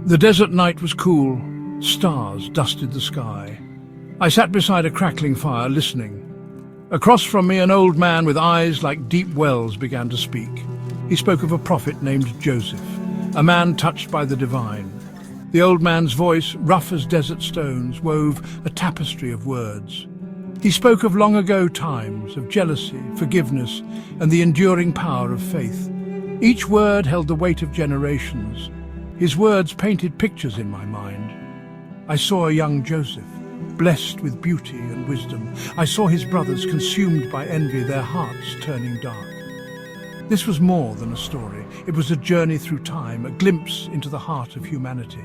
The desert night was cool. Stars dusted the sky. I sat beside a crackling fire, listening. Across from me, an old man with eyes like deep wells began to speak. He spoke of a prophet named Joseph, a man touched by the divine. The old man's voice, rough as desert stones, wove a tapestry of words. He spoke of long ago times, of jealousy, forgiveness, and the enduring power of faith. Each word held the weight of generations. His words painted pictures in my mind. I saw a young Joseph, blessed with beauty and wisdom. I saw his brothers consumed by envy, their hearts turning dark. This was more than a story. It was a journey through time, a glimpse into the heart of humanity.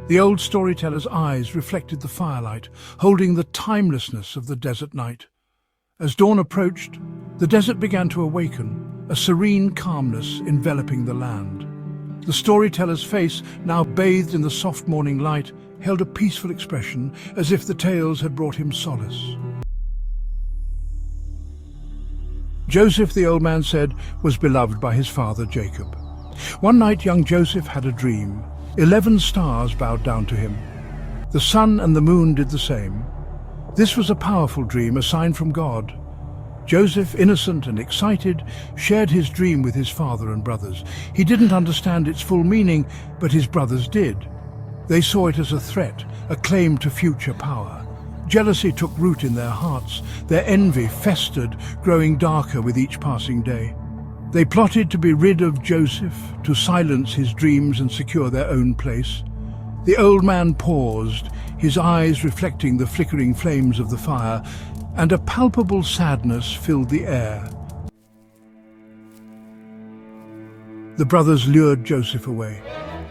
The old storyteller's eyes reflected the firelight, holding the timelessness of the desert night. As dawn approached, the desert began to awaken, a serene calmness enveloping the land. The storyteller's face, now bathed in the soft morning light, held a peaceful expression, as if the tales had brought him solace. Joseph, the old man said, was beloved by his father Jacob. One night young Joseph had a dream. 11 stars bowed down to him. The sun and the moon did the same. This was a powerful dream, a sign from God. Joseph, innocent and excited, shared his dream with his father and brothers. He didn't understand its full meaning, but his brothers did. They saw it as a threat, a claim to future power. Jealousy took root in their hearts. Their envy festered, growing darker with each passing day. They plotted to be rid of Joseph, to silence his dreams and secure their own place. The old man paused, his eyes reflecting the flickering flames of the fire, and a palpable sadness filled the air. The brothers lured Joseph away.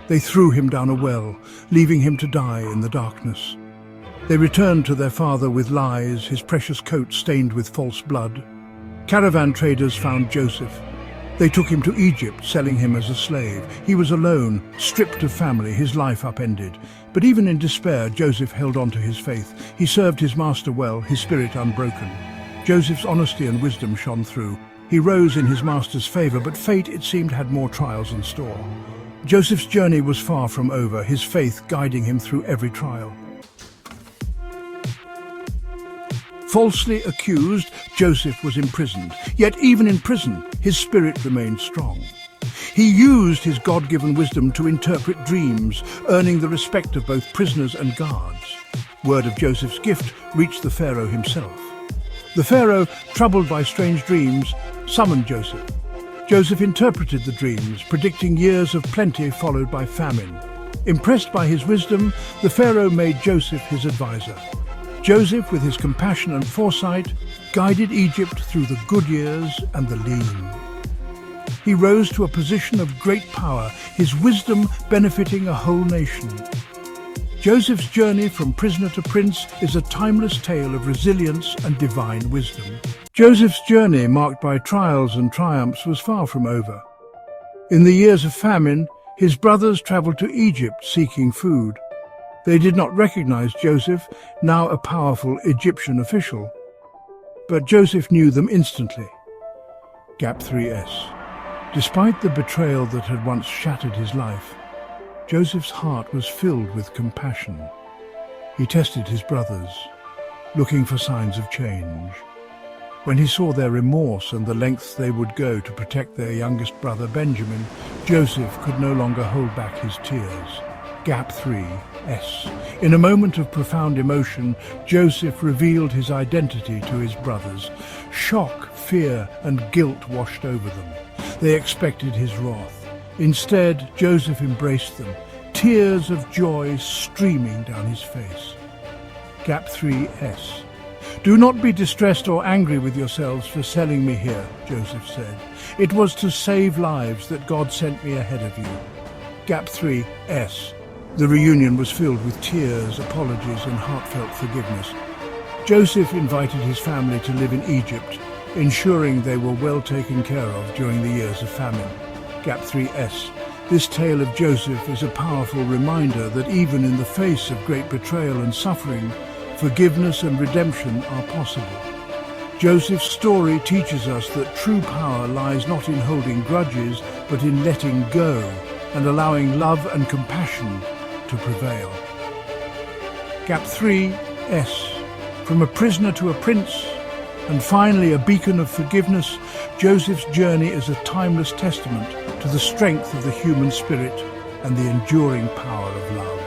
They threw him down a well, leaving him to die in the darkness. They returned to their father with lies, his precious coat stained with false blood. Caravan traders found Joseph. They took him to Egypt, selling him as a slave. He was alone, stripped of family, his life upended. But even in despair, Joseph held on to his faith. He served his master well, his spirit unbroken. Joseph's honesty and wisdom shone through. He rose in his master's favor, but fate, it seemed, had more trials in store. Joseph's journey was far from over, his faith guiding him through every trial. Falsely accused, Joseph was imprisoned. Yet even in prison, his spirit remained strong. He used his God-given wisdom to interpret dreams, earning the respect of both prisoners and guards. Word of Joseph's gift reached the Pharaoh himself. The Pharaoh, troubled by strange dreams, summoned Joseph. Joseph interpreted the dreams, predicting years of plenty followed by famine. Impressed by his wisdom, the Pharaoh made Joseph his advisor. Joseph, with his compassion and foresight, guided Egypt through the good years and the lean. He rose to a position of great power, his wisdom benefiting a whole nation. Joseph's journey from prisoner to prince is a timeless tale of resilience and divine wisdom. Joseph's journey, marked by trials and triumphs, was far from over. In the years of famine, his brothers traveled to Egypt seeking food. They did not recognize Joseph, now a powerful Egyptian official. But Joseph knew them instantly. Gap 3S. Despite the betrayal that had once shattered his life, Joseph's heart was filled with compassion. He tested his brothers, looking for signs of change. When he saw their remorse and the lengths they would go to protect their youngest brother Benjamin, Joseph could no longer hold back his tears. Gap 3S. In a moment of profound emotion, Joseph revealed his identity to his brothers. Shock, fear, and guilt washed over them. They expected his wrath. Instead, Joseph embraced them, tears of joy streaming down his face. Gap 3S. Do not be distressed or angry with yourselves for selling me here, Joseph said. It was to save lives that God sent me ahead of you. Gap 3S. The reunion was filled with tears, apologies, and heartfelt forgiveness. Joseph invited his family to live in Egypt, ensuring they were well taken care of during the years of famine. Gap 3S. This tale of Joseph is a powerful reminder that even in the face of great betrayal and suffering, forgiveness and redemption are possible. Joseph's story teaches us that true power lies not in holding grudges, but in letting go, and allowing love and compassion to prevail. Gap 3, S. From a prisoner to a prince, and finally a beacon of forgiveness, Joseph's journey is a timeless testament to the strength of the human spirit and the enduring power of love.